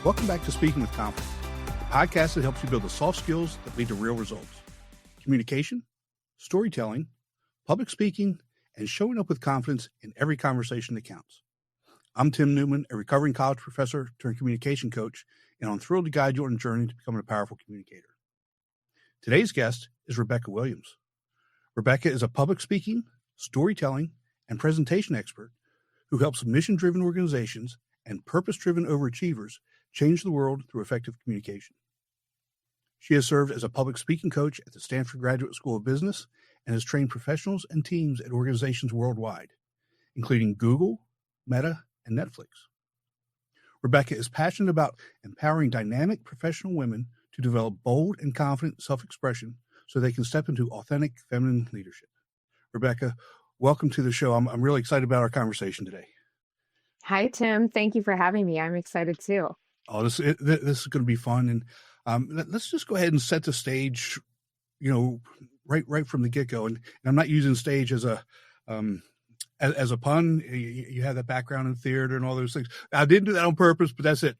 Welcome back to Speaking with Confidence, the podcast that helps you build the soft skills that lead to real results. Communication, storytelling, public speaking, and showing up with confidence in every conversation that counts. I'm Tim Newman, a recovering college professor turned communication coach, and I'm thrilled to guide you on a journey to becoming a powerful communicator. Today's guest is Rebecca Williams. Rebecca is a public speaking, storytelling, and presentation expert who helps mission-driven organizations and purpose-driven overachievers change the world through effective communication. She has served as a public speaking coach at the Stanford Graduate School of Business and has trained professionals and teams at organizations worldwide, including Google, Meta, and Netflix. Rebecca is passionate about empowering dynamic professional women to develop bold and confident self-expression so they can step into authentic feminine leadership. Rebecca, welcome to the show. I'm really excited about our conversation today. Hi, Tim. Thank you for having me. I'm excited too. Oh, this is going to be fun. And let's just go ahead and set the stage, right from the get-go. And I'm not using stage as a pun. You have that background in theater and all those things. I didn't do that on purpose, but that's it.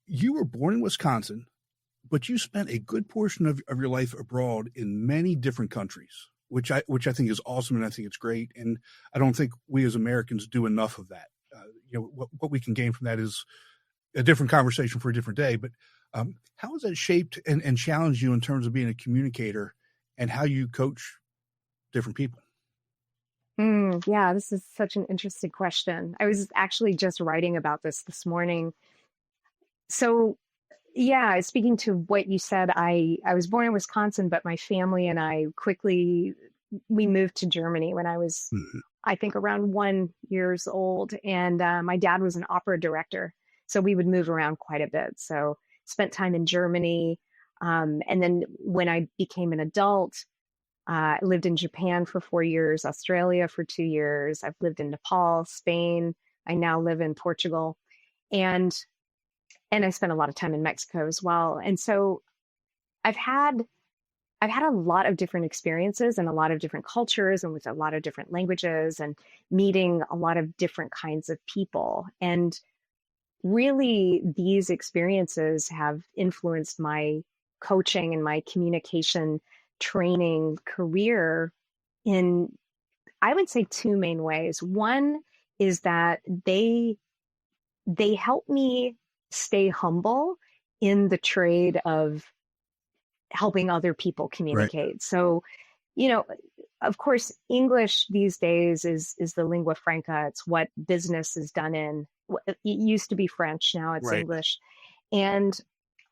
You were born in Wisconsin, but you spent a good portion of your life abroad in many different countries, which I think is awesome, and I think it's great. And I don't think we as Americans do enough of that. What we can gain from that is a different conversation for a different day. But how has that shaped and challenged you in terms of being a communicator and how you coach different people? Yeah, this is such an interesting question. I was actually just writing about this morning. So, yeah, speaking to what you said, I was born in Wisconsin, but my family and I we moved to Germany when I was, I think, around 1 year old. And my dad was an opera director, so we would move around quite a bit. So spent time in Germany. And then when I became an adult, I lived in Japan for 4 years, Australia for 2 years. I've lived in Nepal, Spain. I now live in Portugal. And I spent a lot of time in Mexico as well. And so I've had a lot of different experiences and a lot of different cultures and with a lot of different languages and meeting a lot of different kinds of people. And really, these experiences have influenced my coaching and my communication training career in, I would say, two main ways. One is that they help me stay humble in the trade of helping other people communicate. Right. So, of course, English these days is the lingua franca. It's what business is done in. It used to be French, now it's right. English. And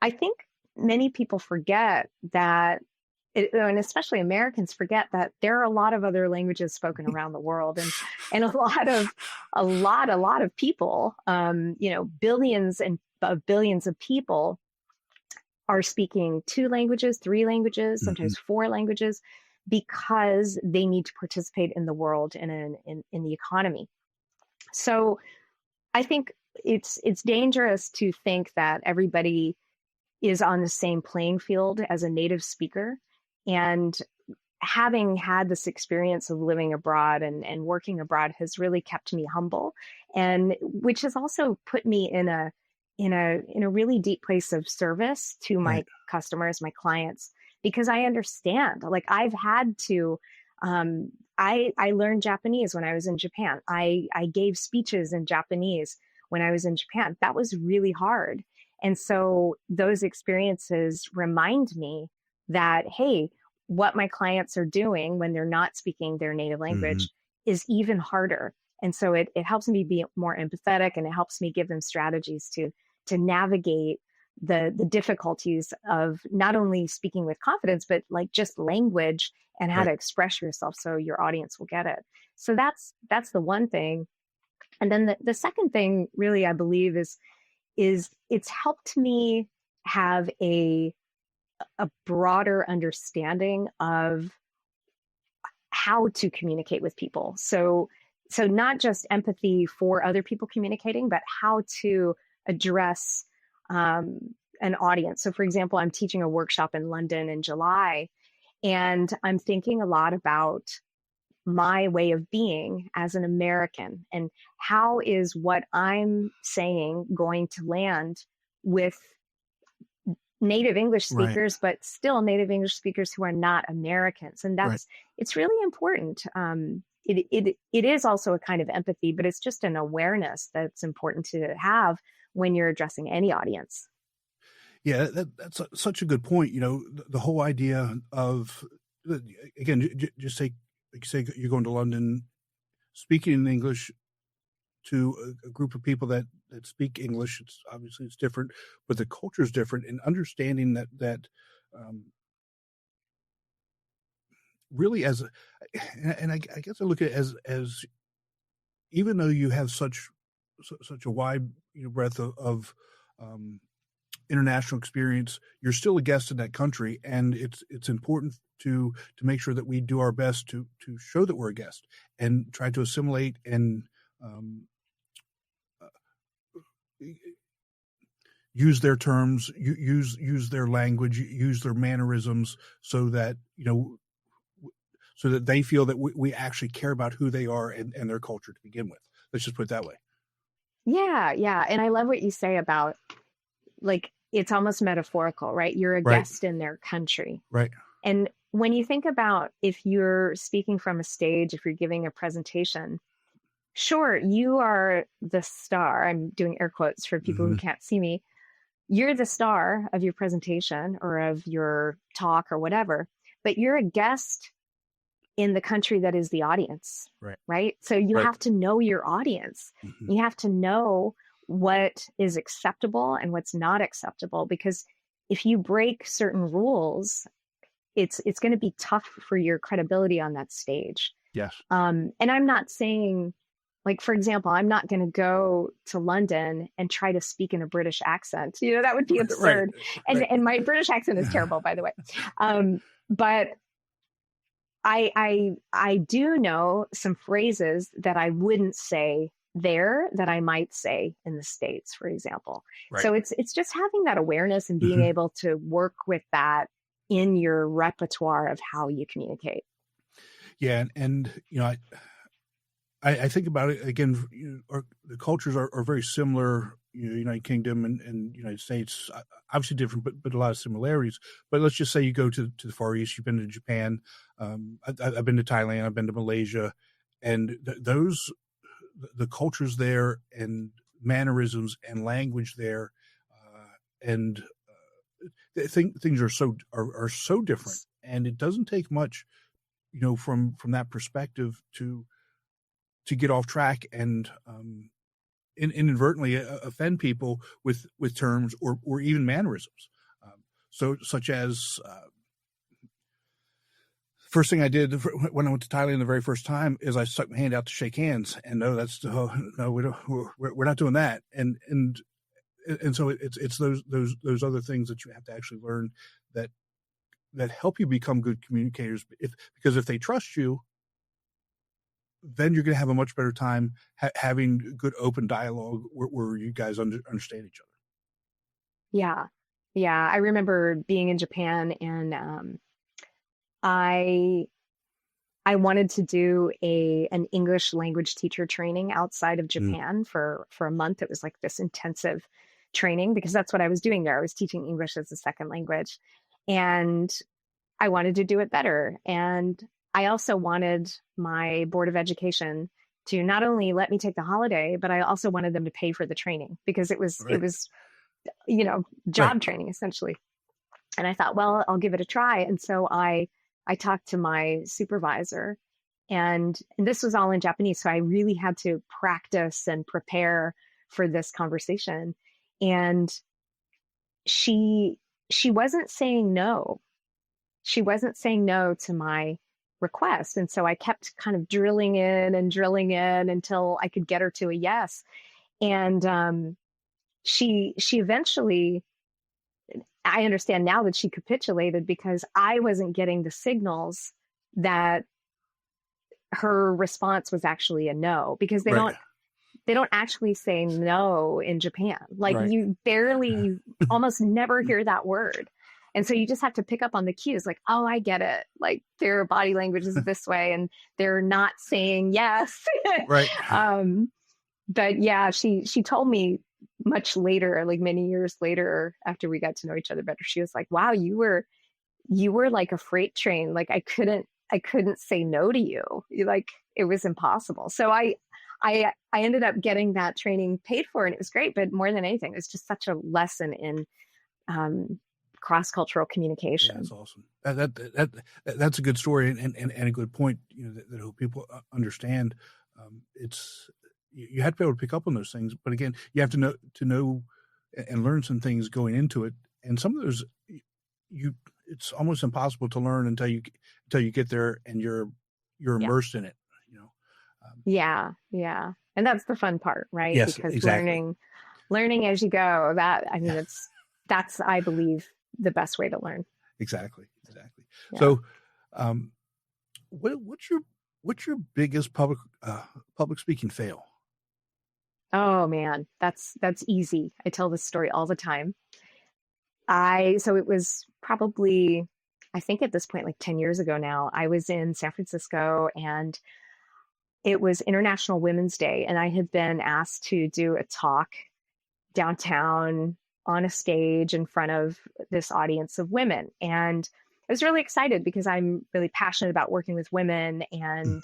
I think many people forget that, and especially Americans forget that there are a lot of other languages spoken around the world, and a lot of people, billions and billions of people are speaking 2 languages, 3 languages, sometimes 4 languages, because they need to participate in the world and in the economy. So I think it's dangerous to think that everybody is on the same playing field as a native speaker. And having had this experience of living abroad and working abroad has really kept me humble, and which has also put me in a really deep place of service to my right. customers, my clients, because I understand. Like, I've had to, I learned Japanese when I was in Japan. I gave speeches in Japanese when I was in Japan. That was really hard. And so those experiences remind me that, hey, what my clients are doing when they're not speaking their native language is even harder. And so it helps me be more empathetic, and it helps me give them strategies to navigate the difficulties of not only speaking with confidence, but like just language and how right. to express yourself so your audience will get it. So that's the one thing. And then the second thing, really, I believe is it's helped me have a broader understanding of how to communicate with people. So not just empathy for other people communicating, but how to address an audience. So, for example, I'm teaching a workshop in London in July, and I'm thinking a lot about my way of being as an American, and how is what I'm saying going to land with native English Right. speakers, but still native English speakers who are not Americans. And Right. it's really important. It is also a kind of empathy, but it's just an awareness that's important to have when you're addressing any audience. Yeah, that's such a good point. The whole idea of, again, just say, like you say, you're going to London, speaking in English to a group of people that speak English. It's obviously it's different, but the culture is different, and understanding that really and I guess I look at it as even though you have such a wide breadth of international experience, you're still a guest in that country, and it's important to make sure that we do our best to show that we're a guest and try to assimilate and use their terms, use their language, use their mannerisms, so that so that they feel that we actually care about who they are and their culture to begin with. Let's just put it that way. Yeah. And I love what you say about, like, it's almost metaphorical, right? You're a Right. guest in their country. Right. And when you think about, if you're speaking from a stage, if you're giving a presentation, sure, you are the star. I'm doing air quotes for people who can't see me. You're the star of your presentation or of your talk or whatever, but you're a guest in the country that is the audience, right? So you have to know your audience. You have to know what is acceptable and what's not acceptable, because if you break certain rules, it's going to be tough for your credibility on that stage. Yes. And I'm not saying, like, for example, I'm not going to go to London and try to speak in a British accent. That would be absurd. Right. And my British accent is terrible, by the way. But I do know some phrases that I wouldn't say there that I might say in the States, for example. Right. So it's just having that awareness and being able to work with that in your repertoire of how you communicate. Yeah, and I think about it again. The cultures are very similar. United Kingdom and United States, obviously different, but a lot of similarities. But let's just say you go to the Far East. You've been to Japan. I've been to Thailand. I've been to Malaysia, and the cultures there and mannerisms and language there, and things are so different. And it doesn't take much, from that perspective to get off track and inadvertently offend people with terms or even mannerisms. Such as first thing I did when I went to Thailand the very first time is I stuck my hand out to shake hands, and no, we don't. We're not doing that. And so it's those other things that you have to actually learn that help you become good communicators. Because if they trust you, then you're going to have a much better time having good open dialogue where you guys understand each other. Yeah. I remember being in Japan, and I wanted to do an English language teacher training outside of Japan for a month. It was like this intensive training because that's what I was doing there. I was teaching English as a second language, and I wanted to do it better. And I also wanted my Board of Education to not only let me take the holiday, but I also wanted them to pay for the training because it was job training essentially. And I thought, well, I'll give it a try. And so I talked to my supervisor, and this was all in Japanese. So I really had to practice and prepare for this conversation. And she wasn't saying no. She wasn't saying no to my request. And so I kept kind of drilling in until I could get her to a yes. And she eventually, I understand now that she capitulated because I wasn't getting the signals that her response was actually a no, because they don't actually say no in Japan. Like you barely, almost never hear that word. And so you just have to pick up on the cues, like, oh, I get it. Like their body language is this way and they're not saying yes. Right. But yeah, she told me much later, like many years later, after we got to know each other better, she was like, wow, you were like a freight train. Like I couldn't say no to you. Like it was impossible. So I ended up getting that training paid for and it was great. But more than anything, it was just such a lesson in cross-cultural Yeah, communication. that's awesome. That's a good story and a good point. You know that I hope people understand. It's you have to be able to pick up on those things, but again, you have to know and learn some things going into it. And some of those, it's almost impossible to learn until you get there and you're immersed in it. You know. Yeah, and that's the fun part, right? Yes, Because exactly. learning as you go. That's I believe the best way to learn. Exactly. Yeah. So, what's your biggest public speaking fail? Oh man, that's easy. I tell this story all the time. So it was probably, I think at this point, like 10 years ago now, I was in San Francisco and it was International Women's Day, and I had been asked to do a talk downtown on a stage in front of this audience of women. And I was really excited because I'm really passionate about working with women, and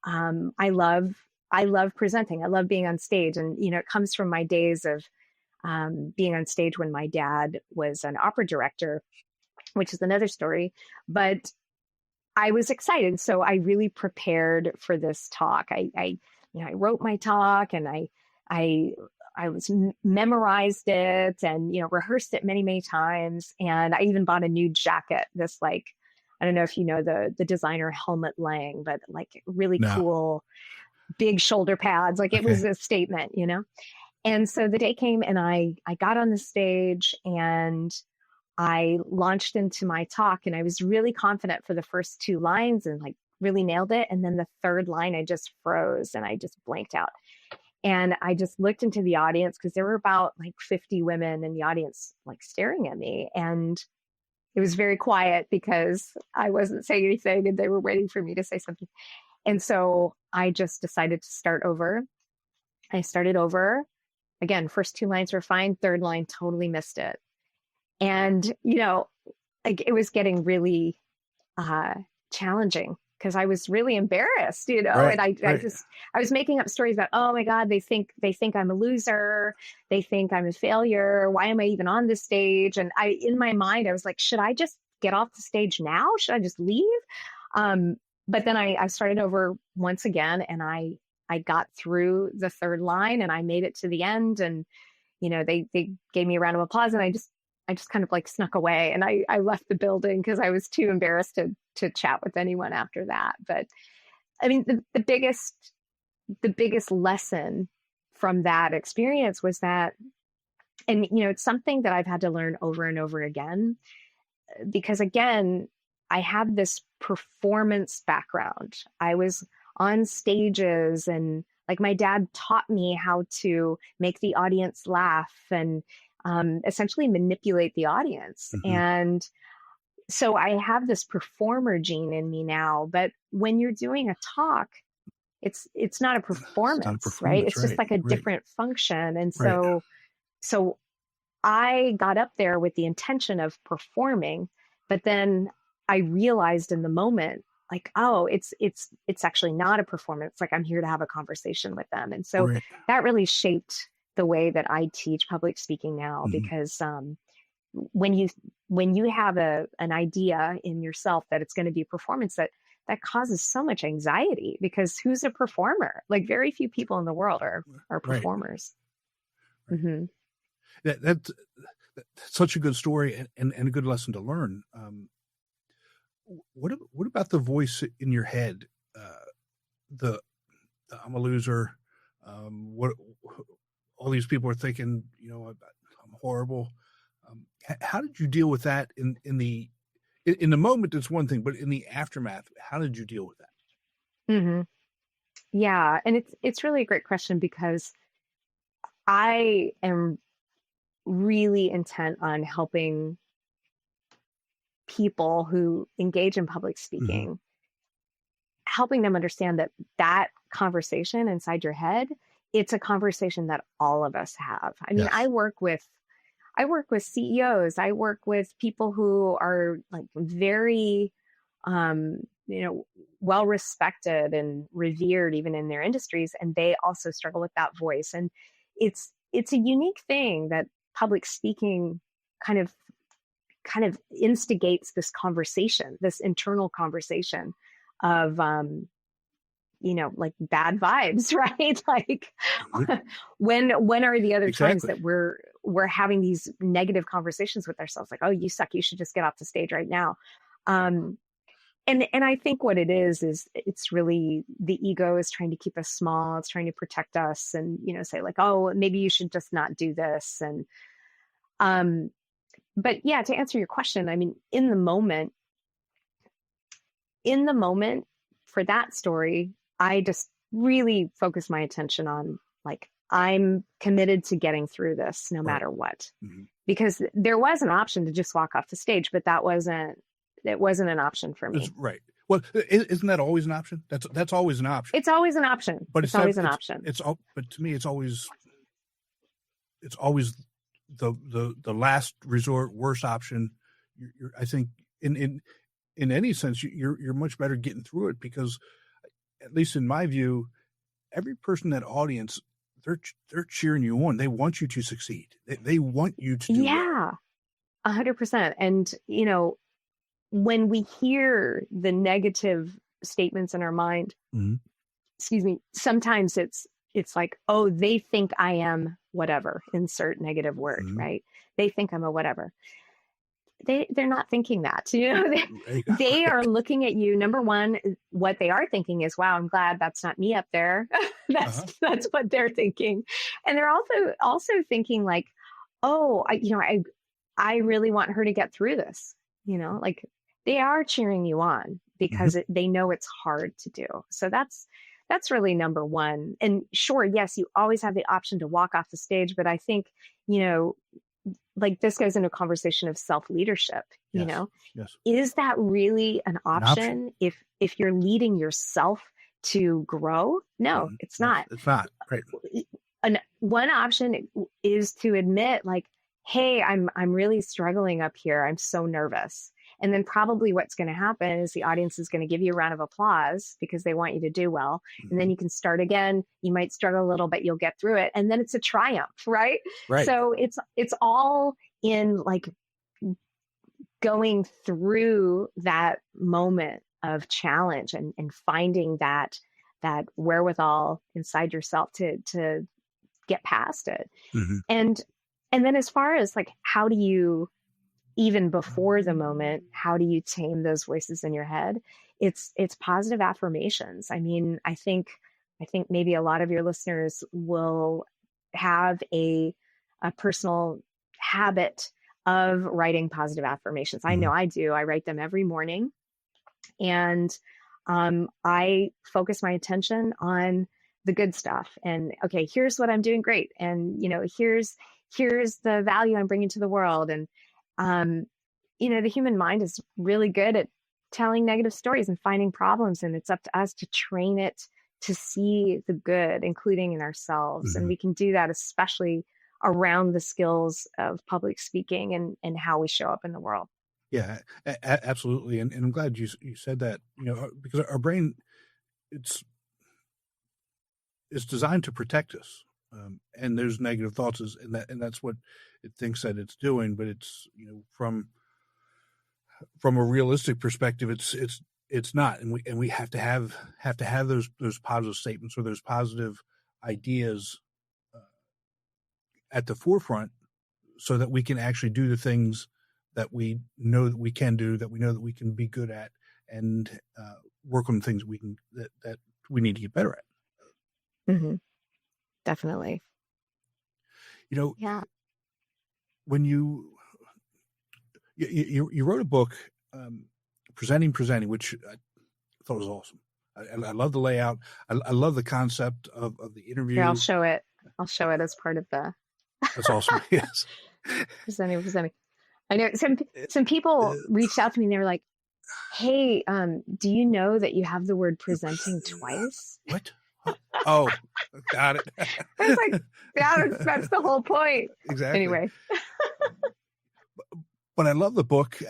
Mhm. I love presenting. I love being on stage, and it comes from my days of being on stage when my dad was an opera director, which is another story. But I was excited, so I really prepared for this talk. I wrote my talk, and I was memorized it, and rehearsed it many times, and I even bought a new jacket. This, like, I don't know if you know the designer Helmut Lang, but like really No. cool big shoulder pads. Like it was Okay. a statement. And so the day came, and I got on the stage and I launched into my talk, and I was really confident for the first two lines and like really nailed it. And then the third line, I just froze and I just blanked out. And I just looked into the audience because there were about like 50 women in the audience, like staring at me. And it was very quiet because I wasn't saying anything and they were waiting for me to say something. And so I just decided to start over. I started over. Again, first two lines were fine. Third line, totally missed it. And, like it was getting really uh, challenging because I was really embarrassed, and Right. Right. I was making up stories about, oh my God, they think I'm a loser. They think I'm a failure. Why am I even on this stage? And in my mind, I was like, should I just get off the stage now? Should I just leave? But then I started over once again, and I got through the third line and I made it to the end, and they gave me a round of applause, and I just kind of like snuck away, and I left the building because I was too embarrassed to chat with anyone after that. But I mean, the biggest lesson from that experience was that, and it's something that I've had to learn over and over again, because again, I had this performance background. I was on stages, and like my dad taught me how to make the audience laugh and essentially manipulate the audience. Mm-hmm. And so I have this performer gene in me now. But when you're doing a talk, it's not a It's not a performance, right? performance, It's just right? like a Right. different function. And Right. so I got up there with the intention of performing, but then I realized in the moment, like, oh, it's actually not a performance. Like I'm here to have a conversation with them. And so Right. that really shaped the way that I teach public speaking now, Mm-hmm. because when you have an idea in yourself that it's going to be a performance, that causes so much anxiety, because who's a performer? Like very few people in the world are Right. performers. Right. Mm-hmm. That's such a good story and a good lesson to learn. What about the voice in your head? The I'm a loser. What all these people are thinking? I'm horrible. How did you deal with that in the moment? It's one thing, but in the aftermath, how did you deal with that? Mm-hmm. Yeah, and it's really a great question, because I am really intent on helping people who engage in public speaking, helping them understand that that conversation inside your head, it's a conversation that all of us have. I mean, Yes. I work with CEOs. I work with people who are like very, well respected and revered even in their industries, and they also struggle with that voice. And it's a unique thing that public speaking kind of instigates this conversation, this internal conversation of like bad vibes, right? Like when are the other times that we're having these negative conversations with ourselves, like, oh, you suck, you should just get off the stage right now. And I think what it is it's really the ego is trying to keep us small. It's trying to protect us and, say like, oh, maybe you should just not do this. And, but yeah, to answer your question, I mean, in the moment for that story, I just really focus my attention on like, I'm committed to getting through this no matter what, because there was an option to just walk off the stage, but it wasn't an option for me. Right. Well, isn't that always an option? That's always an option. It's always an option. But it's always an option. But to me, it's always the last resort, worst option. I think in any sense, you're much better getting through it, because at least in my view, every person in that audience, they're cheering you on. They want you to succeed. They want you to do well. 100%. And, when we hear the negative statements in our mind, excuse me, sometimes it's like, oh, they think I am whatever, insert negative word, right? They think I'm a whatever. They're not thinking that, they are looking at you. Number one, what they are thinking is, wow, I'm glad that's not me up there. That's what they're thinking. And they're also thinking like, oh, I really want her to get through this, like they are cheering you on because they know it's hard to do. So that's really number one. And sure, yes, you always have the option to walk off the stage, but I think, like this goes into a conversation of self-leadership, Yes. Is that really an option? If you're leading yourself to grow? No, it's not. It's not. Right. One option is to admit like, hey, I'm really struggling up here. I'm so nervous. And then probably what's going to happen is the audience is going to give you a round of applause because they want you to do well. And then you can start again. You might struggle a little, but you'll get through it. And then it's a triumph, right? So it's all in like going through that moment of challenge and finding that wherewithal inside yourself to get past it. And then as far as like, how do you, even before the moment, how do you tame those voices in your head? It's positive affirmations. I mean, I think maybe a lot of your listeners will have a personal habit of writing positive affirmations. I know I do. I write them every morning, and I focus my attention on the good stuff. And okay, here's what I'm doing great, and here's the value I'm bringing to the world. And the human mind is really good at telling negative stories and finding problems, and it's up to us to train it to see the good, including in ourselves. And we can do that especially around the skills of public speaking and how we show up in the world. Yeah, absolutely. And I'm glad you said that, because our brain, it's designed to protect us. And there's negative thoughts, and that's what it thinks that it's doing. But it's, from a realistic perspective, it's not. And we have to have those positive statements or those positive ideas at the forefront, so that we can actually do the things that we know that we can do, that we know that we can be good at, and work on things that we need to get better at. Definitely. Yeah. When you wrote a book, presenting, which I thought was awesome. I love the layout. I love the concept of the interview. Here, I'll show it as part of the. That's awesome. Yes. presenting. I know some people reached out to me and they were like, "Hey, do you know that you have the word presenting twice?" What? Oh, got it. I was like, "Yeah, that's the whole point." Exactly. Anyway, But I love the book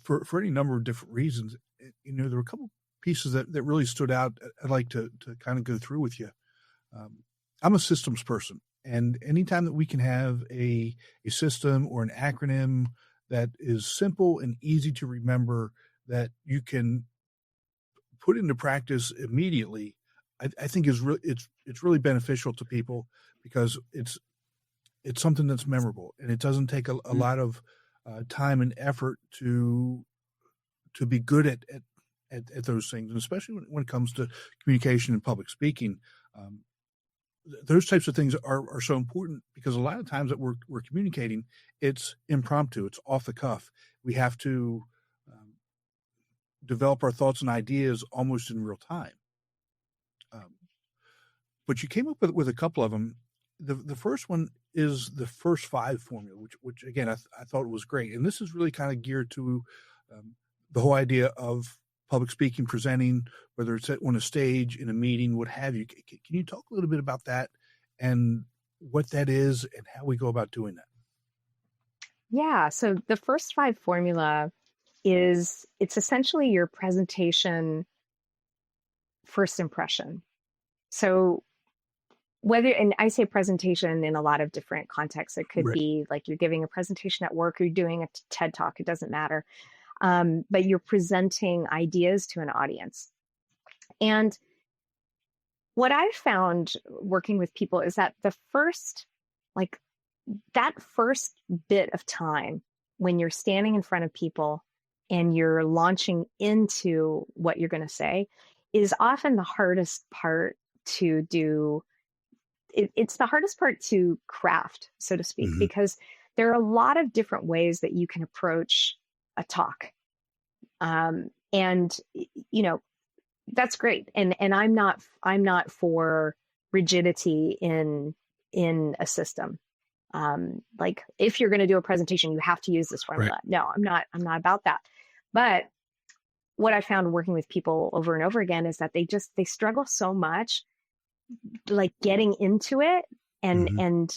for any number of different reasons. There were a couple pieces that really stood out. I'd like to kind of go through with you. I'm a systems person, and anytime that we can have a system or an acronym that is simple and easy to remember that you can put into practice immediately, I think it's really beneficial to people because it's something that's memorable, and it doesn't take a lot of time and effort to be good at those things, and especially when it comes to communication and public speaking. Those types of things are so important because a lot of times that we're communicating, it's impromptu, it's off the cuff. We have to develop our thoughts and ideas almost in real time. But you came up with a couple of them. The first one is the first 5 formula, which again, I thought was great. And this is really kind of geared to the whole idea of public speaking, presenting, whether it's on a stage, in a meeting, what have you. Can you talk a little bit about that and what that is and how we go about doing that? yeah. So the first 5 formula it's essentially your presentation first impression. So and I say presentation in a lot of different contexts. It could Right. be like you're giving a presentation at work or you're doing a TED talk. It doesn't matter. But you're presenting ideas to an audience. And what I've found working with people is that that first bit of time when you're standing in front of people and you're launching into what you're going to say is often the hardest part to do. It's the hardest part to craft, so to speak, because there are a lot of different ways that you can approach a talk. And that's great. And I'm not for rigidity in a system. Like if you're going to do a presentation, you have to use this formula. Right. No, I'm not about that. But what I found working with people over and over again is that they struggle so much, like getting into it and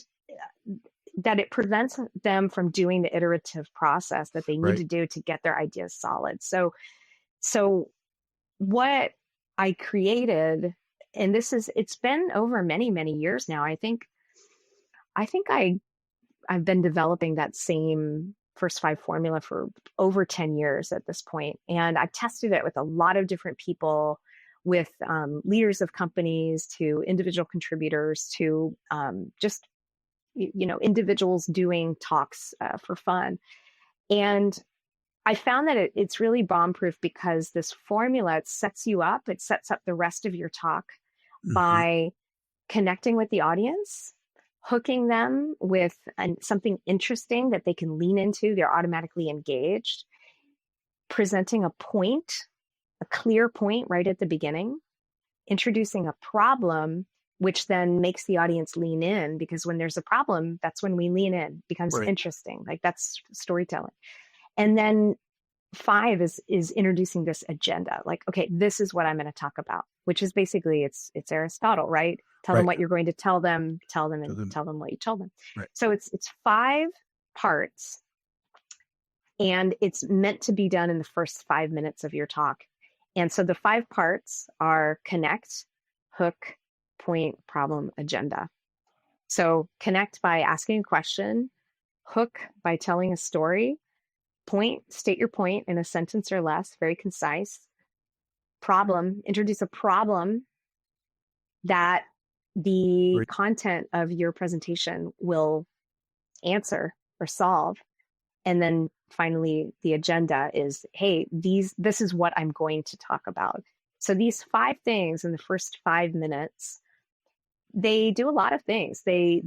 that it prevents them from doing the iterative process that they need Right. to do to get their ideas solid. So what I created, and it's been over many, many years now. I think I've been developing that same first 5 formula for over 10 years at this point. And I've tested it with a lot of different people, with leaders of companies to individual contributors to just, individuals doing talks for fun. And I found that it's really bomb-proof because this formula, it sets up the rest of your talk by connecting with the audience, hooking them with something interesting that they can lean into. They're automatically engaged, presenting a clear point right at the beginning, introducing a problem, which then makes the audience lean in, because when there's a problem, that's when we lean in, becomes interesting. Like that's storytelling. And then 5 is introducing this agenda. Like, okay, this is what I'm going to talk about, which is basically it's Aristotle, right? Tell them what you're going to tell them, tell them what you told them. Right. So it's 5 parts, and it's meant to be done in the first 5 minutes of your talk. And so the 5 parts are connect, hook, point, problem, agenda. So connect by asking a question, hook by telling a story, point, state your point in a sentence or less, very concise. Problem, introduce a problem that the content of your presentation will answer or solve. And then finally, the agenda is, hey, this is what I'm going to talk about. So these 5 things in the first 5 minutes, they do a lot of things. They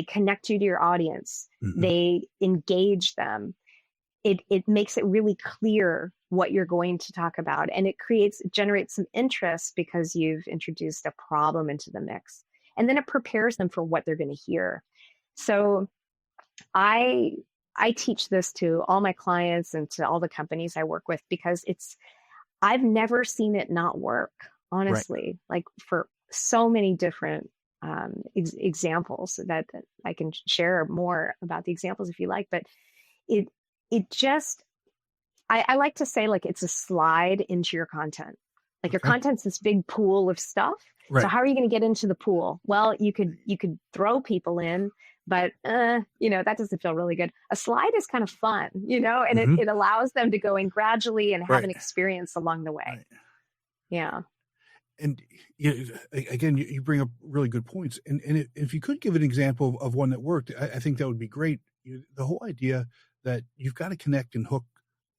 connect you to your audience. They engage them. It makes it really clear what you're going to talk about. And it generates some interest because you've introduced a problem into the mix. And then it prepares them for what they're going to hear. So I I teach this to all my clients and to all the companies I work with because I've never seen it not work, Right. honestly, like for so many different examples that I can share more about the examples if you like, but it, it just, I like to say like it's a slide into your content. Like your Okay. content's this big pool of stuff. So Right. how are you going to get into the pool? Well, you could throw people in, but that doesn't feel really good. A slide is kind of fun, and Hmm. it allows them to go in gradually and have Right. an experience along the way. Right. Yeah. And again, you bring up really good points. And if you could give an example of one that worked, I think that would be great. The whole idea that you've got to connect and hook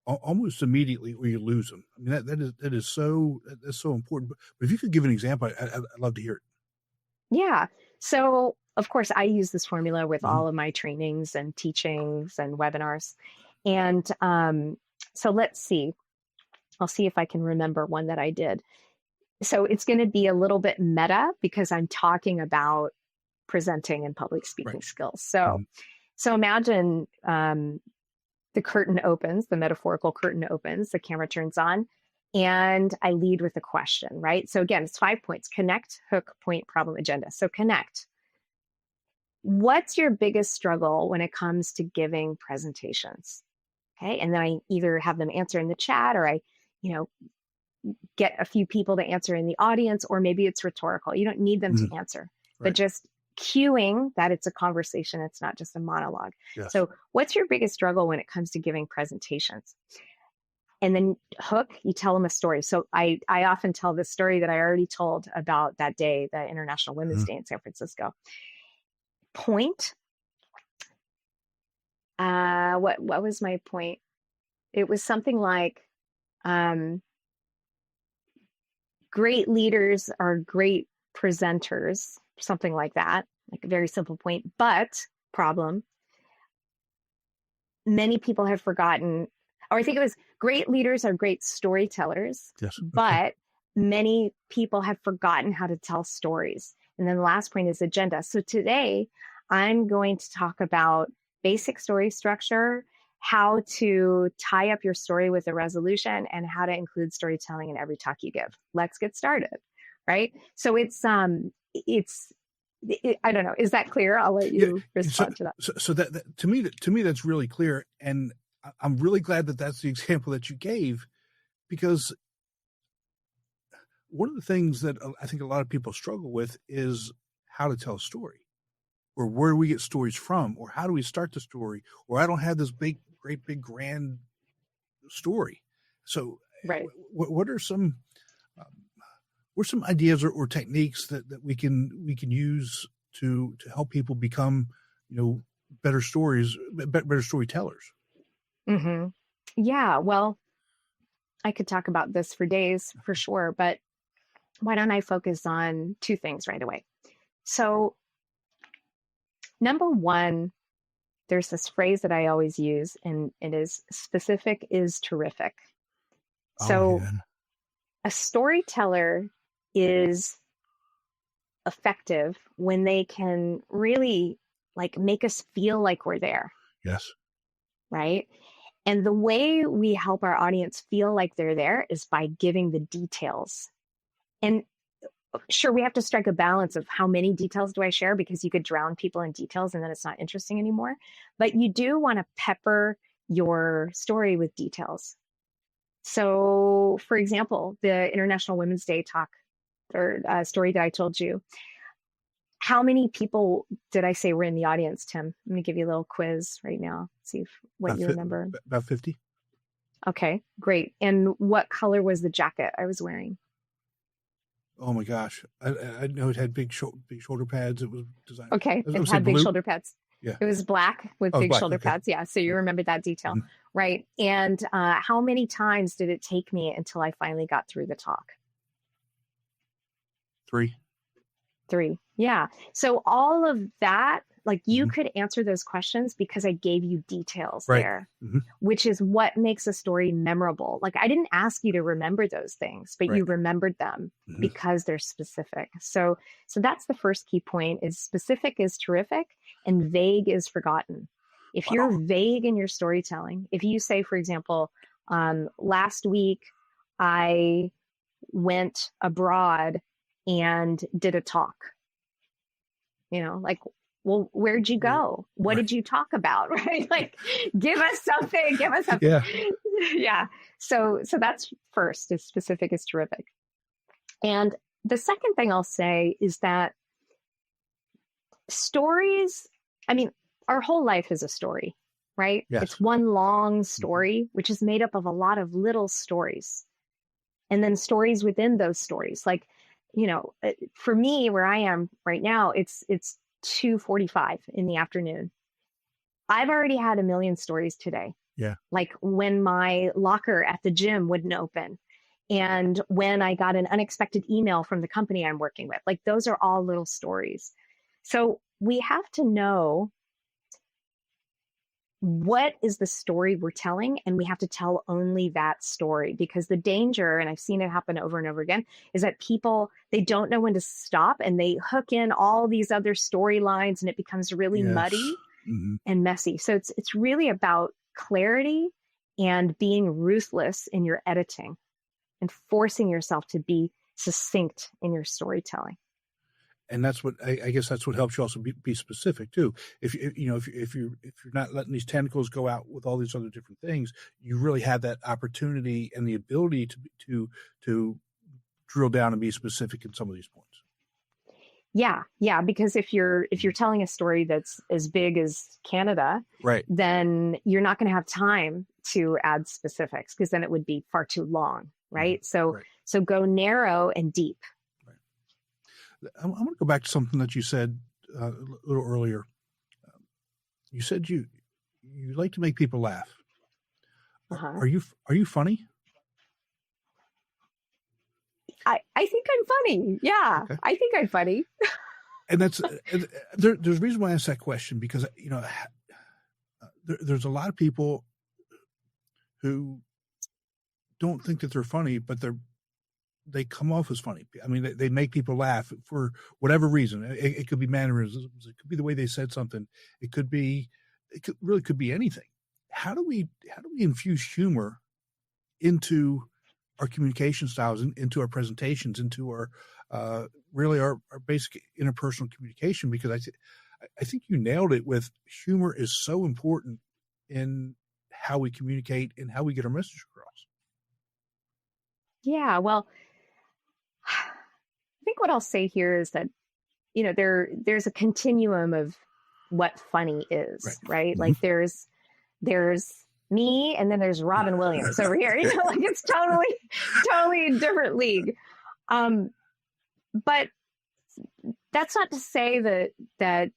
almost immediately, or you lose them. I mean, that's so important. But if you could give an example, I'd love to hear it. Yeah. So, of course, I use this formula with Mhm. all of my trainings and teachings and webinars. And so let's see. I'll see if I can remember one that I did. So it's going to be a little bit meta because I'm talking about presenting and public Right. speaking skills. So, Mhm. so imagine the curtain opens, the metaphorical curtain opens, the camera turns on, and I lead with a question, right? So again, it's 5 points: connect, hook, point, problem, agenda. So connect. What's your biggest struggle when it comes to giving presentations? Okay. And then I either have them answer in the chat or I, you know, get a few people to answer in the audience, or maybe it's rhetorical. You don't need them Mhm. to answer, but Right. just cueing that it's a conversation. It's not just a monologue. Yes. So what's your biggest struggle when it comes to giving presentations? And then hook, you tell them a story. So I often tell this story that I already told about that day, the International Women's Mhm. Day in San Francisco. Point. What was my point? It was something like, um, great leaders are great presenters, something like that, like a very simple point. But problem, many people have forgotten, or I think it was great leaders are great storytellers, Yes. Okay. but many people have forgotten how to tell stories. And then the last point is agenda. So today I'm going to talk about basic story structure, how to tie up your story with a resolution, and how to include storytelling in every talk you give. Let's get started. Right. So it's I don't know. Is that clear? I'll let Yeah. you So, respond to that. so that to me, that's really clear. And I'm really glad that that's the example that you gave, because one of the things that I think a lot of people struggle with is how to tell a story, or where do we get stories from, or how do we start the story, or I don't have this great big grand story. So, Right. what are um, some ideas or techniques that we can use to help people become, better better storytellers? Hmm. Yeah, well, I could talk about this for days for sure, but why don't I focus on two things right away? So, number one, there's this phrase that I always use, and it is specific is terrific. Oh So, man, a storyteller is effective when they can really like make us feel like we're there, yes, right? And the way we help our audience feel like they're there is by giving the details. And sure, we have to strike a balance of how many details do I share, because you could drown people in details and then it's not interesting anymore. But you do want to pepper your story with details. So, for example, the International Women's Day talk or story that I told you, how many people did I say were in the audience, Tim? Let me give you a little quiz right now, see what you remember. about 50. Okay, great. And what color was the jacket I was wearing? Oh my gosh, I know it had big shoulder pads. It was designed. Okay, I was it going to say had big blue. shoulder pads. Yeah. It was black with Oh, it's big black. shoulder Okay. pads. Yeah, so you remember that detail, Mhm. right? And how many times did it take me until I finally got through the talk? 3. 3. Yeah. So all of that, like you Mhm. could answer those questions because I gave you details Right. there, Mhm. which is what makes a story memorable. Like I didn't ask you to remember those things, but Right. you remembered them Mhm. because they're specific. So that's the first key point: is specific is terrific and vague is forgotten. If Wow. you're vague in your storytelling, if you say, for example, last week I went abroad and did a talk, like, well, where'd you go? What Right. did you talk about? Right? Like, give us something, give us something. Yeah. Yeah. So that's first, as specific is terrific. And the second thing I'll say is that stories, I mean, our whole life is a story, right? Yes. It's one long story, which is made up of a lot of little stories. And then stories within those stories. Like, for me, where I am right now, it's 2:45 in the afternoon. I've already had a million stories today. Yeah. Like when my locker at the gym wouldn't open, and when I got an unexpected email from the company I'm working with. Like, those are all little stories. So we have to know what is the story we're telling, and we have to tell only that story, because the danger, and I've seen it happen over and over again, is that people, they don't know when to stop, and they hook in all these other storylines, and it becomes really muddy and messy. So it's really about clarity and being ruthless in your editing and forcing yourself to be succinct in your storytelling. And that's what I guess that's what helps you also be specific too. If you're not letting these tentacles go out with all these other different things, you really have that opportunity and the ability to drill down and be specific in some of these points. Yeah, because if you're telling a story that's as big as Canada, right, then you're not going to have time to add specifics, because then it would be far too long, right? So go narrow and deep. I want to go back to something that you said a little earlier. You said you like to make people laugh. Are you funny? I think I'm funny. Yeah, okay. I think I'm funny. And that's there's a reason why I asked that question, because there's a lot of people who don't think that they're funny, but they come off as funny. I mean, they make people laugh for whatever reason. It could be mannerisms. It could be the way they said something. It could be anything. How do we infuse humor into our communication styles, into our presentations, into our really our basic interpersonal communication? Because I think you nailed it with humor is so important in how we communicate and how we get our message across. Yeah, well, I think what I'll say here is that, there's a continuum of what funny is, right? Mm-hmm. Like there's me, and then there's Robin Williams over here. Like it's totally a different league. But that's not to say that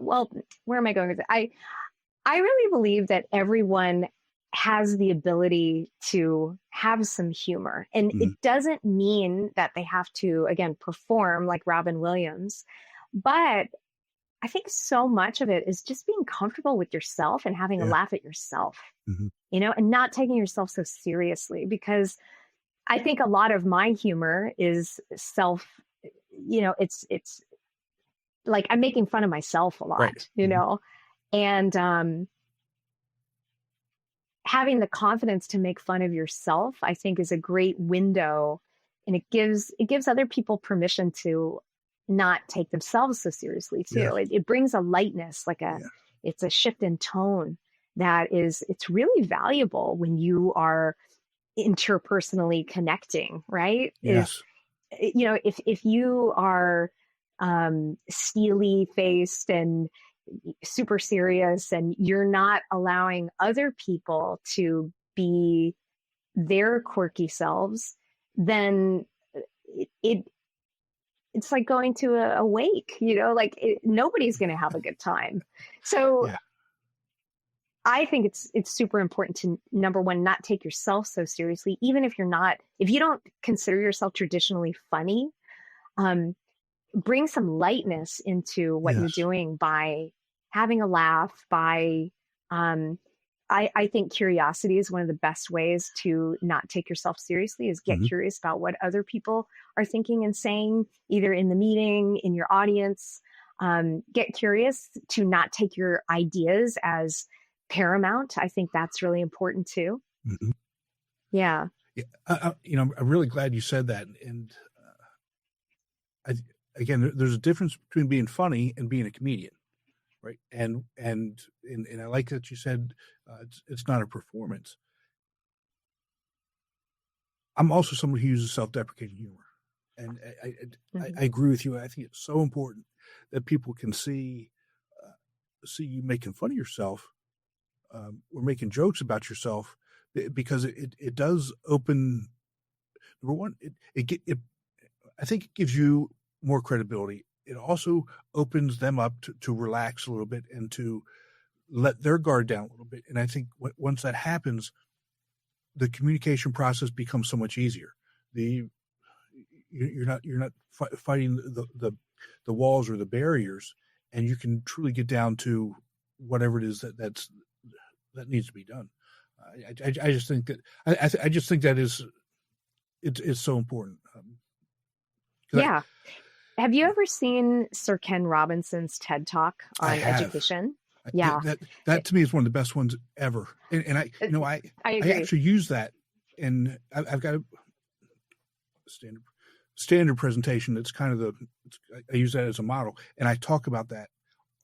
well, where am I going with it? I really believe that everyone has the ability to have some humor, and it doesn't mean that they have to, again, perform like Robin Williams, but I think so much of it is just being comfortable with yourself and having a laugh at yourself, and not taking yourself so seriously, because I think a lot of my humor is it's like I'm making fun of myself a lot, and having the confidence to make fun of yourself, I think, is a great window, and it gives other people permission to not take themselves so seriously too. Yes. It brings a lightness, it's a shift in tone it's really valuable when you are interpersonally connecting, right? Yes. If you are steely faced and super serious, and you're not allowing other people to be their quirky selves, then it's like going to a wake, nobody's going to have a good time. So I think it's super important to, number one, not take yourself so seriously, even if you don't consider yourself traditionally funny. Bring some lightness into what you're doing by having a laugh, by I think curiosity is one of the best ways to not take yourself seriously, is get curious about what other people are thinking and saying, either in the meeting, in your audience. Get curious, to not take your ideas as paramount. I think that's really important too. Mm-hmm. Yeah. Yeah. I'm really glad you said that. And again, there's a difference between being funny and being a comedian, right? And I like that you said it's not a performance. I'm also someone who uses self-deprecating humor, and I agree with you. I think it's so important that people can see you making fun of yourself or making jokes about yourself, because it does open. Number one, I think it gives you more credibility. It also opens them up to relax a little bit and to let their guard down a little bit. And I think once that happens, the communication process becomes so much easier. You're not fighting the walls or the barriers, and you can truly get down to whatever it is that needs to be done. I just think that I just think that it's so important. Yeah. Have you ever seen Sir Ken Robinson's TED Talk on education? Yeah. That to me is one of the best ones ever. And I actually use that, and I've got a standard presentation. It's kind of I use that as a model, and I talk about that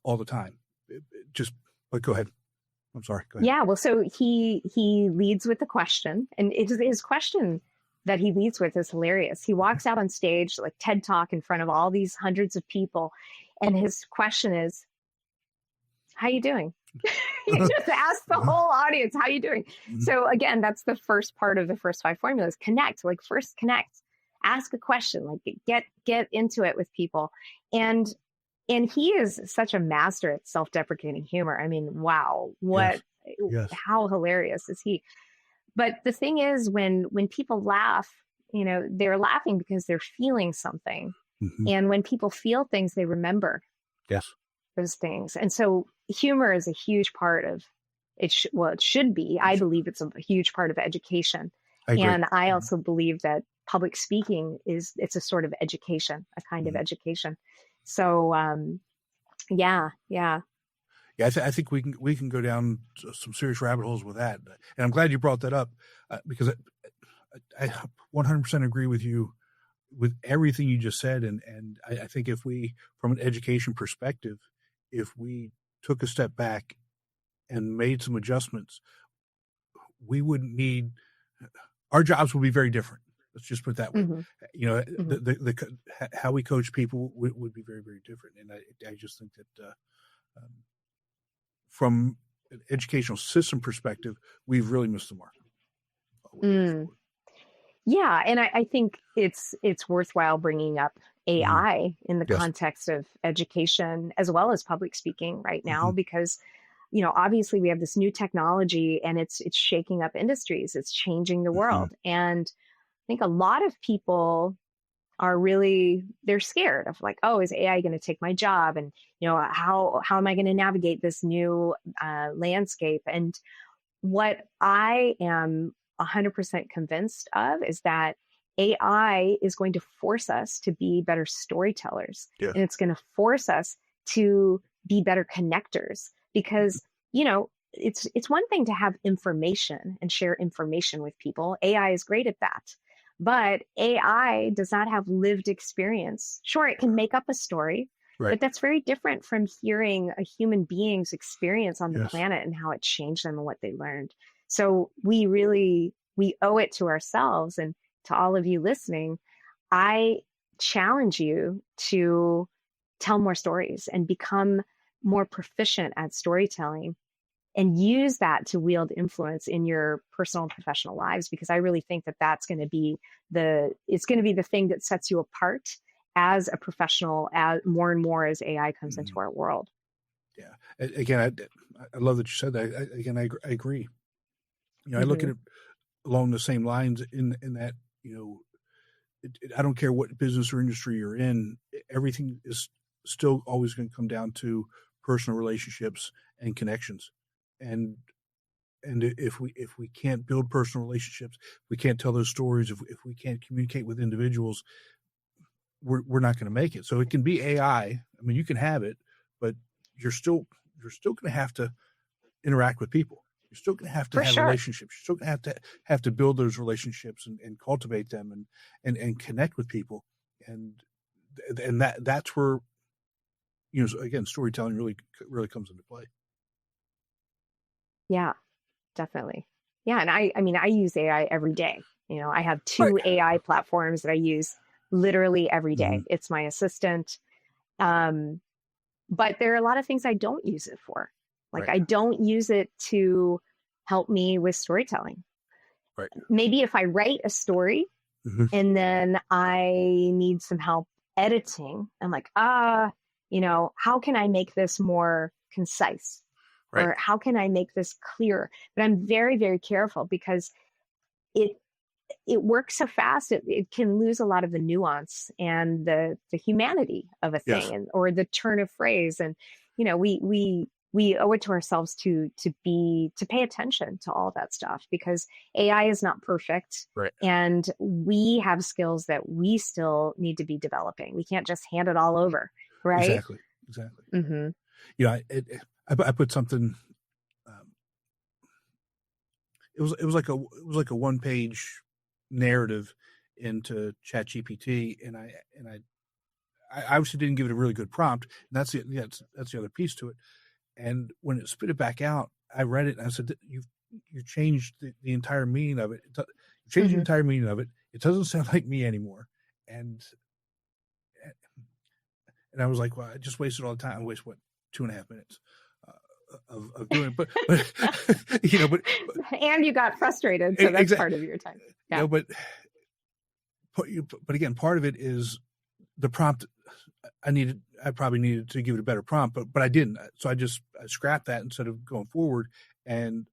all the time. But go ahead. I'm sorry. Go ahead. Yeah. Well, so he leads with the question, and his question that he leads with is hilarious. He walks out on stage, like TED Talk, in front of all these hundreds of people, and his question is, "How you doing?" He just asked the whole audience, "How you doing?" Mm-hmm. So again, that's the first part of the first 5 formulas. Connect, like first connect, ask a question, like get into it with people, and he is such a master at self-deprecating humor. I mean, wow, yes. How hilarious is he? But the thing is, when people laugh, they're laughing because they're feeling something. Mm-hmm. And when people feel things, they remember those things. And so humor is a huge part of it. It should be. I believe it's a huge part of education. And I also believe that public speaking it's a sort of education, a kind of education. So, yeah. Yeah, I think we can go down some serious rabbit holes with that, and I'm glad you brought that up because I 100% agree with you with everything you just said, and I think if we, from an education perspective, if we took a step back and made some adjustments, we wouldn't need our jobs would be very different. Let's just put it that way. Mm-hmm. The how we coach people would be very, very different, and I just think that. From an educational system perspective, we've really missed the mark. Yeah, and I think it's worthwhile bringing up AI in the context of education as well as public speaking right now, because obviously we have this new technology and it's shaking up industries, it's changing the world, and I think a lot of people are they're scared of like, oh, is AI going to take my job? And, how am I going to navigate this new landscape? And what I am 100% convinced of is that AI is going to force us to be better storytellers. Yeah. And it's going to force us to be better connectors, because, it's one thing to have information and share information with people. AI is great at that. But AI does not have lived experience. Sure, it can make up a story, but that's very different from hearing a human being's experience on the planet and how it changed them and what they learned. So we owe it to ourselves, and to all of you listening, I challenge you to tell more stories and become more proficient at storytelling, and use that to wield influence in your personal and professional lives, because I really think that that's going to be the thing that sets you apart as a professional, as more and more as AI comes into our world. Yeah. Again, I love that you said that. I agree. I look at it along the same lines in that, I don't care what business or industry you're in, everything is still always going to come down to personal relationships and connections. And if we can't build personal relationships, we can't tell those stories. If we can't communicate with individuals, we're not going to make it. So it can be AI. I mean, you can have it, but you're still going to have to interact with people. You're still going to have relationships. You're still going to have to build those relationships and cultivate them and connect with people. And that's where, again, storytelling really comes into play. Yeah, definitely. Yeah. And I mean, I use AI every day. I have 2 AI platforms that I use literally every day. Mm-hmm. It's my assistant. But there are a lot of things I don't use it for. Like I don't use it to help me with storytelling. Right. Maybe if I write a story and then I need some help editing, I'm like, how can I make this more concise? Right. Or how can I make this clearer? But I'm very, very careful because it works so fast. It can lose a lot of the nuance and the humanity of a thing, or the turn of phrase. And, we owe it to ourselves to pay attention to all that stuff, because AI is not perfect. Right. And we have skills that we still need to be developing. We can't just hand it all over. Right. Exactly. Mm-hmm. I put something, it was like a 1-page narrative into ChatGPT, and I obviously didn't give it a really good prompt, and that's the other piece to it. And when it spit it back out, I read it and I said, you changed the entire meaning of it. You changed the entire meaning of it. It doesn't sound like me anymore. And I was like, well, I just wasted all the time. I wasted 2.5 minutes of doing it, but and you got frustrated, so that's part of your time. Yeah. But again, part of it is the prompt. I probably needed to give it a better prompt, but I didn't. So I scrapped that instead of going forward, and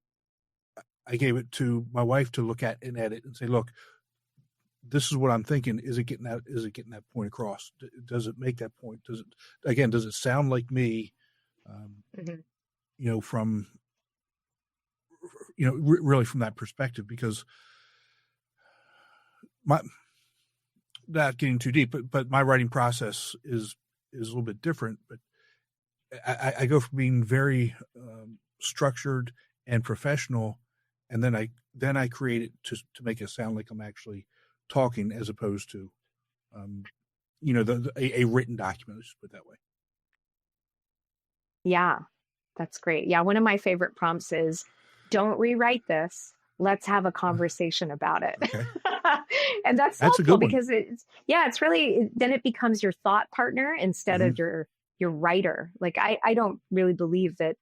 I gave it to my wife to look at and edit and say, look, this is what I'm thinking. Is it getting that point across? Does it make that point? Does it sound like me? From really from that perspective, because not getting too deep, but my writing process is a little bit different. But I go from being very structured and professional, and then I create it to make it sound like I'm actually talking, as opposed to a written document. Let's just put it that way. Yeah, that's great. Yeah, one of my favorite prompts is, don't rewrite this. Let's have a conversation about it. Okay. And that's helpful because it's really, then it becomes your thought partner instead of your writer. Like I don't really believe that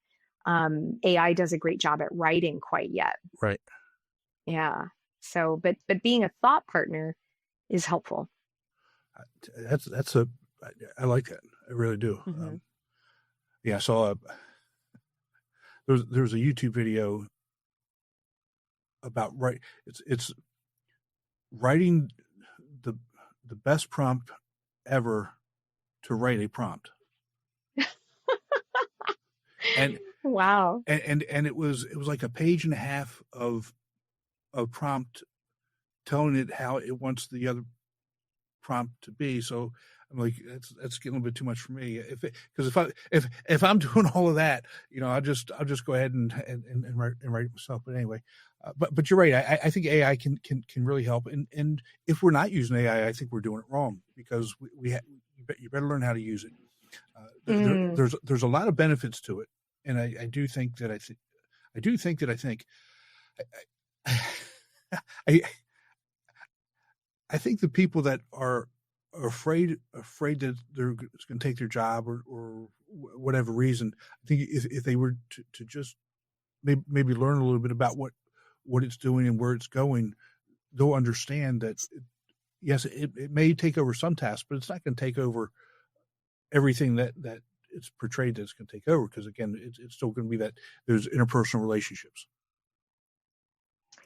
AI does a great job at writing quite yet. Right. Yeah. So, but being a thought partner is helpful. I like that. I really do. I saw there was a YouTube video about it's writing the best prompt ever to write a prompt. And wow. And it was like 1.5 pages of prompt telling it how it wants the other prompt to be. So I'm like, that's getting a little bit too much for me. If I'm doing all of that, I'll just go ahead and write it myself. But anyway, but you're right. I think AI can really help. And if we're not using AI, I think we're doing it wrong, because you better learn how to use it. There's a lot of benefits to it, and I do think that I think the people that are afraid that they're going to take their job or whatever reason, I think if they were to just maybe learn a little bit about what it's doing and where it's going, they'll understand that yes, it may take over some tasks, but it's not going to take over everything that it's portrayed that it's going to take over, because again, it's still going to be that there's interpersonal relationships.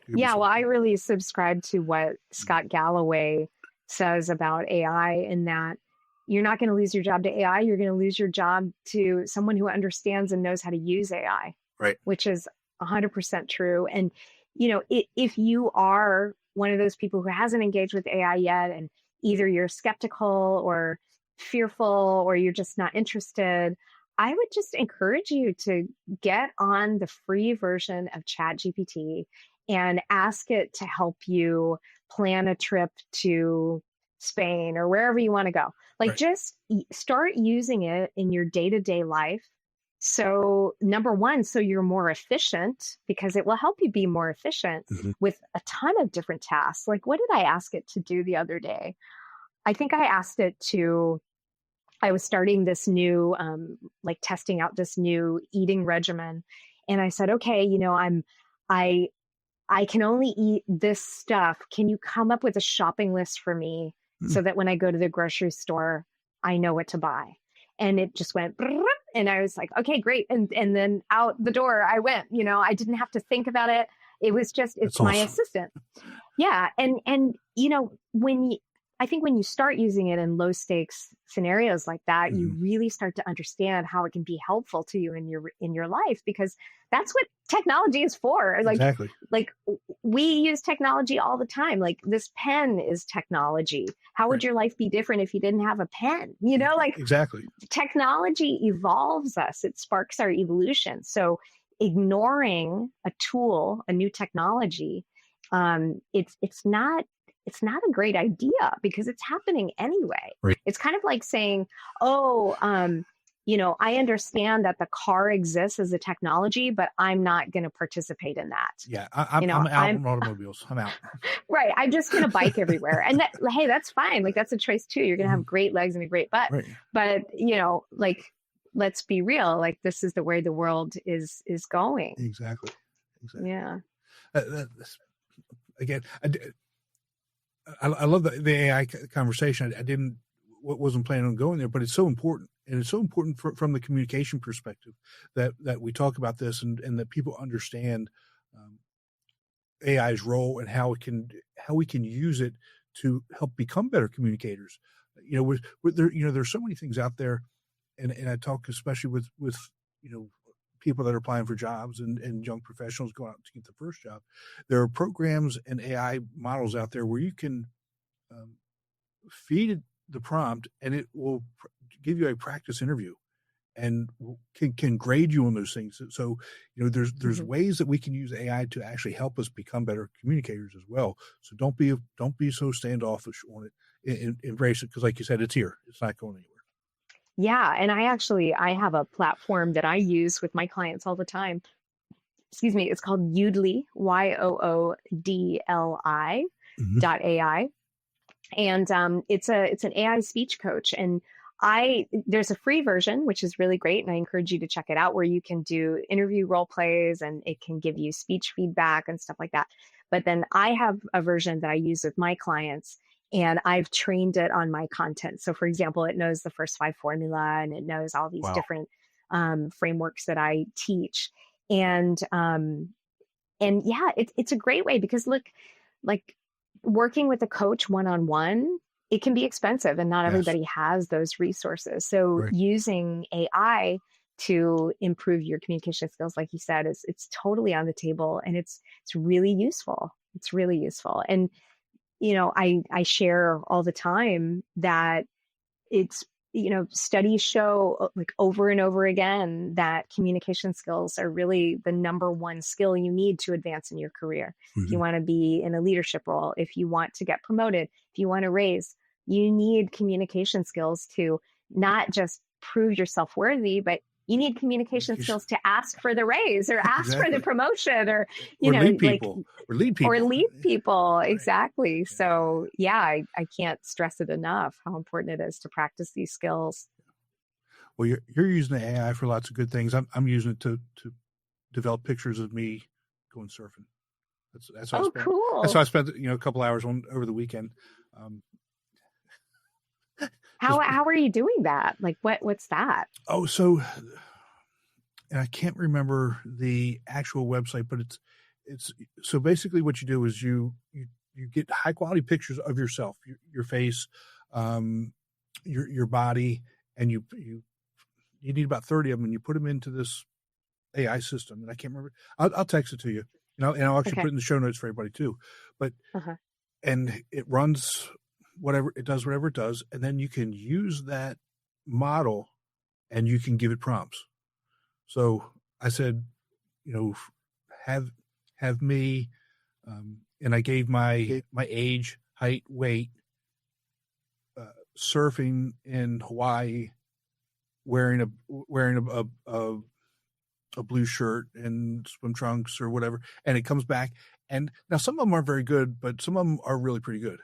Yeah, well, I really subscribe to what Scott Galloway says about AI, in that you're not going to lose your job to AI. You're going to lose your job to someone who understands and knows how to use AI, right? Which is 100% true. And, if you are one of those people who hasn't engaged with AI yet, and either you're skeptical or fearful or you're just not interested, I would just encourage you to get on the free version of ChatGPT and ask it to help you plan a trip to Spain or wherever you want to go. Like Right. just start using it in your day-to-day life. So number one, so you're more efficient because it will help you be more efficient Mm-hmm. with a ton of different tasks. Like what did I ask it to do the other day? I think I asked it to I was starting this new, like testing out this new eating regimen. And I said, okay, I, I can only eat this stuff. Can you come up with a shopping list for me Mm. so that when I go to the grocery store, I know what to buy? And it just went, and I was like, okay, great. And then out the door I went, I didn't have to think about it. It was just, it's That's my awesome. assistant. Yeah. And I think when you start using it in low stakes scenarios like that, you Mm-hmm. really start to understand how it can be helpful to you in your life, because that's what technology is for. Exactly. Like we use technology all the time. Like this pen is technology. How would Right. your life be different if you didn't have a pen? Like Exactly. technology evolves us. It sparks our evolution. So ignoring a tool, a new technology, it's not a great idea because it's happening anyway. Right. It's kind of like saying, oh, I understand that the car exists as a technology, but I'm not going to participate in that. Yeah, I'm out on automobiles. I'm out. Right. I'm just going to bike everywhere. And hey, that's fine. Like that's a choice too. You're going to have great legs and a great butt. Right. But, like, let's be real. Like this is the way the world is going. Exactly. Yeah. Again, I love the AI conversation. Wasn't planning on going there, but it's so important. And it's so important from the communication perspective that we talk about this and that people understand AI's role and how we can use it to help become better communicators. There's so many things out there, and I talk especially with people that are applying for jobs and young professionals going out to get the first job. There are programs and AI models out there where you can feed it the prompt and it will give you a practice interview and can grade you on those things. So, there's ways that we can use AI to actually help us become better communicators as well. So don't be so standoffish on it. Embrace it because, like you said, it's here. It's not going anywhere. Yeah. And I have a platform that I use with my clients all the time. Excuse me. It's called Yoodli, YOODLI .ai. And it's an AI speech coach. And there's a free version, which is really great. And I encourage you to check it out, where you can do interview role plays and it can give you speech feedback and stuff like that. But then I have a version that I use with my clients, and I've trained it on my content. So for example, it knows the first 5 formula and it knows all these different frameworks that I teach. And yeah, it's a great way because look, like working with a coach one-on-one, it can be expensive and not everybody has those resources. So using AI to improve your communication skills, like you said, it's totally on the table, and it's really useful. It's really useful. And, I share all the time that it's, studies show like over and over again that communication skills are really the number one skill you need to advance in your career. If you want to be in a leadership role, if you want to get promoted, if you want to raise, you need communication skills to not just prove yourself worthy, but you need communication skills to ask for the raise or ask for the promotion or lead people. Exactly. So yeah, I can't stress it enough how important it is to practice these skills. Well, you're using the AI for lots of good things. I'm using it to develop pictures of me going surfing. That's how I spent. Cool. That's how I spent a couple hours over the weekend. How are you doing that? Like what's that? Oh, so, and I can't remember the actual website, but it's so basically what you do is you get high quality pictures of yourself, your face, your body, and you need about 30 of them, and you put them into this AI system. And I can't remember. I'll text it to you. And I'll actually put it in the show notes for everybody too. But and it runs whatever it does, and then you can use that model and you can give it prompts. So I said, have me, and I gave my age, height, weight, surfing in Hawaii, wearing a blue shirt and swim trunks or whatever, and it comes back. And now some of them aren't very good, but some of them are really pretty good.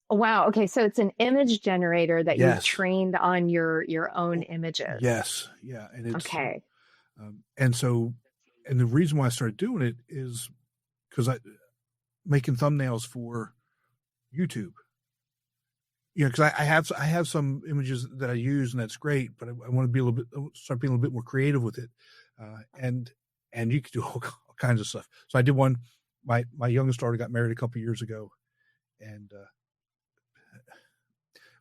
Wow. Okay. So it's an image generator that you've Yes. trained on your own images. Yes. Yeah. And it's okay. And the reason why I started doing it is because I making thumbnails for YouTube. Because I have some images that I use, and that's great, but I want to start being a little bit more creative with it, and you can do all kinds of stuff. So I did one. My youngest daughter got married a couple of years ago, and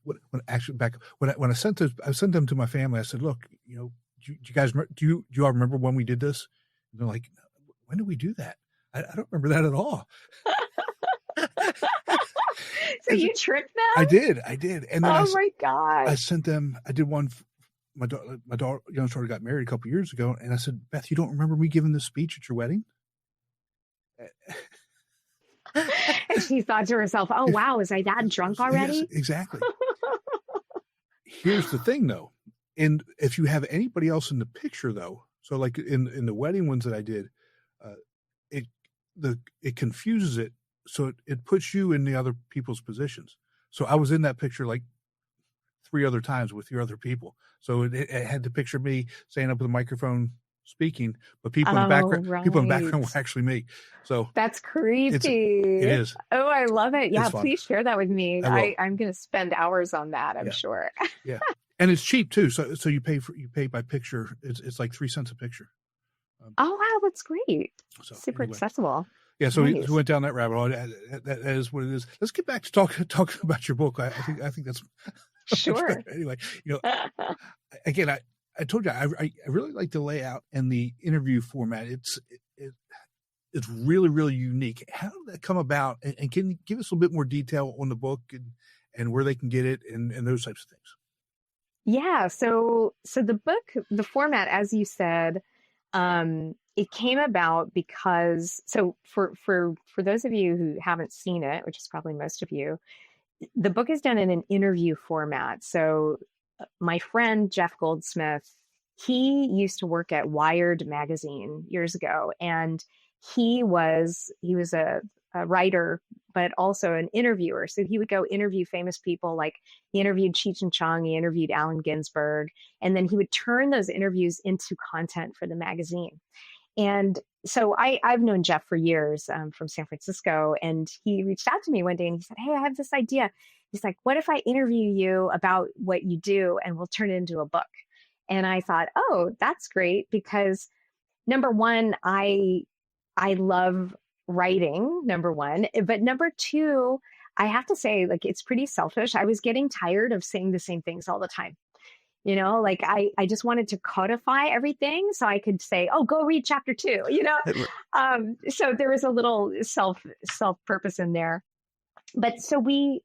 when I sent them to my family, I said, "Look, do you guys do you all remember when we did this?" And they're like, "When did we do that? I don't remember that at all." So you tricked them? I did. And then my gosh. I sent them, I did one, my youngest daughter got married a couple of years ago. And I said, Beth, you don't remember me giving this speech at your wedding? And she thought to herself, oh, wow, was I that drunk already? Yes, exactly. Here's the thing, though. And if you have anybody else in the picture, though, so like in the wedding ones that I did, it confuses it. So it puts you in the other people's positions. So I was in that picture like 3 other times with your other people. So it had to picture me standing up with a microphone speaking, but people in the background, were actually me. So that's creepy. It is. Oh, I love it. Yeah, please share that with me. I'm going to spend hours on that. I'm sure. Yeah, and it's cheap too. So you pay by picture. It's like 3 cents a picture. Oh wow, that's great. So, super accessible. Yeah, so we went down that rabbit hole. That is what it is. Let's get back to talking about your book. I think that's sure. Anyway, again, I told you I really like the layout and the interview format. It's really, really unique. How did that come about? And can you give us a little bit more detail on the book and where they can get it and those types of things? Yeah. So the book, the format, as you said, it came about because, so for those of you who haven't seen it, which is probably most of you, the book is done in an interview format. So my friend, Jeff Goldsmith, he used to work at Wired magazine years ago. And he was a writer, but also an interviewer. So he would go interview famous people. Like he interviewed Cheech and Chong, he interviewed Allen Ginsberg, and then he would turn those interviews into content for the magazine. And so I've known Jeff for years from San Francisco, and he reached out to me one day and he said, hey, I have this idea. He's like, what if I interview you about what you do and we'll turn it into a book? And I thought, oh, that's great, because number one, I love writing, number one, but number two, I have to say, like, it's pretty selfish. I was getting tired of saying the same things all the time. Like I just wanted to codify everything so I could say, oh, go read chapter 2, so there was a little self purpose in there. But so we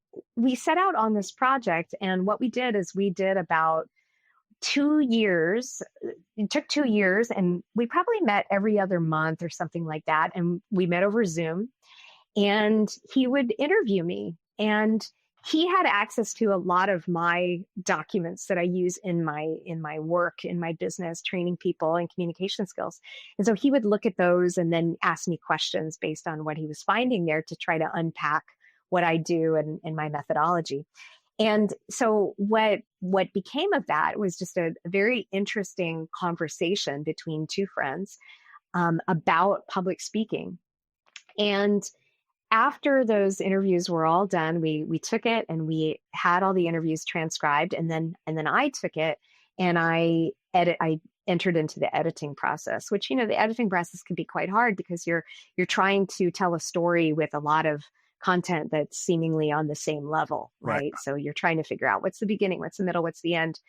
set out on this project, and what we did is we did about 2 years. It took 2 years, and we probably met every other month or something like that. And we met over Zoom, and he would interview me, and he had access to a lot of my documents that I use in my work, in my business, training people and communication skills. And so he would look at those and then ask me questions based on what he was finding there to try to unpack what I do and my methodology. And so what became of that was just a very interesting conversation between two friends about public speaking. And after those interviews were all done, we took it and we had all the interviews transcribed, and then I took it and I entered into the editing process, which, the editing process can be quite hard because you're trying to tell a story with a lot of content that's seemingly on the same level, right? So you're trying to figure out what's the beginning, what's the middle, what's the end.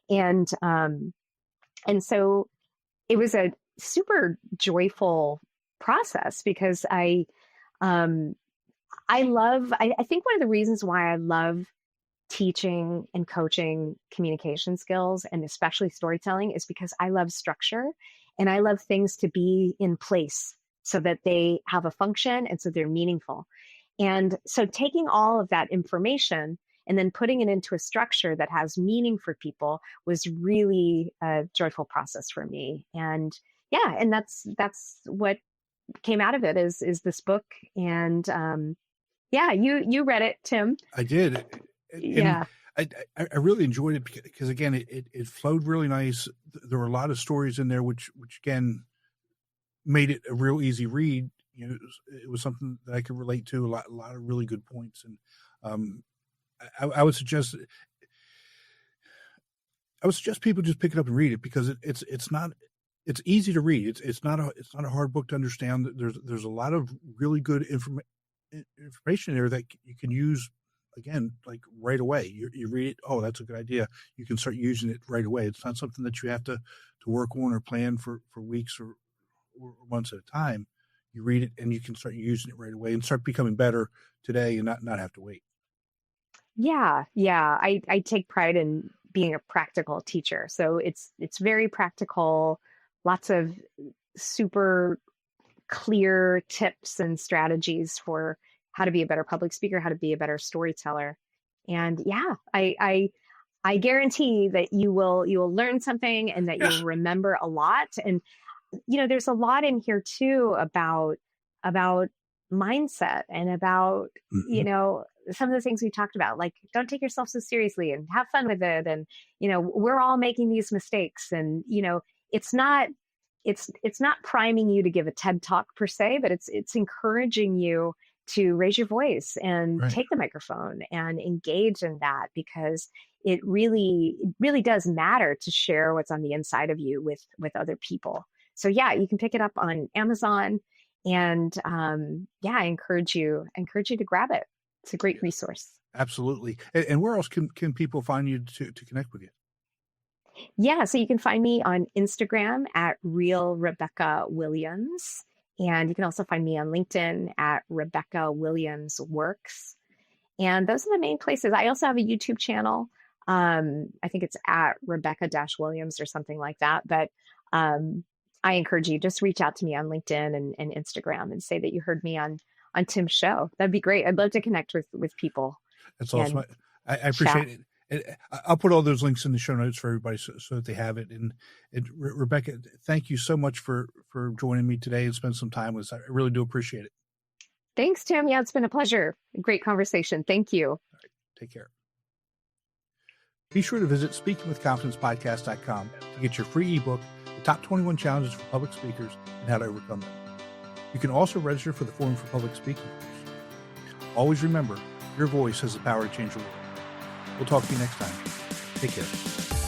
And so it was a super joyful process because I I think one of the reasons why I love teaching and coaching communication skills and especially storytelling is because I love structure and I love things to be in place so that they have a function and so they're meaningful. And so taking all of that information and then putting it into a structure that has meaning for people was really a joyful process for me. And yeah, and that's what came out of it is this book. And yeah, you read it, Tim. I did. And Yeah. I really enjoyed it because again, it flowed really nice. There were a lot of stories in there, which again made it a real easy read. It was something that I could relate to, a lot of really good points. And I would suggest people just pick it up and read it because it's easy to read. It's not a hard book to understand. There's a lot of really good information there that you can use again, like right away. You read it, oh, that's a good idea. You can start using it right away. It's not something that you have to work on or plan for weeks or months at a time. You read it and you can start using it right away and start becoming better today and not have to wait. Yeah. I take pride in being a practical teacher. So it's very practical, lots of super clear tips and strategies for how to be a better public speaker, how to be a better storyteller. And yeah, I guarantee that you will learn something and that you'll remember a lot. And there's a lot in here too about mindset and about some of the things we talked about, like don't take yourself so seriously and have fun with it. And we're all making these mistakes, and it's not priming you to give a TED talk per se, but it's encouraging you to raise your voice and take the microphone and engage in that, because it really does matter to share what's on the inside of you with other people. So yeah, you can pick it up on Amazon, and I encourage you to grab it. It's a great resource. Absolutely. And where else can people find you to connect with you? Yeah, so you can find me on Instagram at Real Rebecca Williams. And you can also find me on LinkedIn at Rebecca Williams Works. And those are the main places. I also have a YouTube channel. I think it's at Rebecca-Williams or something like that. But I encourage you, just reach out to me on LinkedIn and Instagram and say that you heard me on Tim's show. That'd be great. I'd love to connect with people. That's awesome. I appreciate it. I'll put all those links in the show notes for everybody so that they have it. And Rebecca, thank you so much for joining me today and spend some time with us. I really do appreciate it. Thanks, Tim. Yeah, it's been a pleasure. Great conversation. Thank you. All right, take care. Be sure to visit speakingwithconfidencepodcast.com to get your free ebook, The Top 21 Challenges for Public Speakers and How to Overcome Them. You can also register for the Forum for Public Speaking course. Always remember, your voice has the power to change the world. We'll talk to you next time. Take care.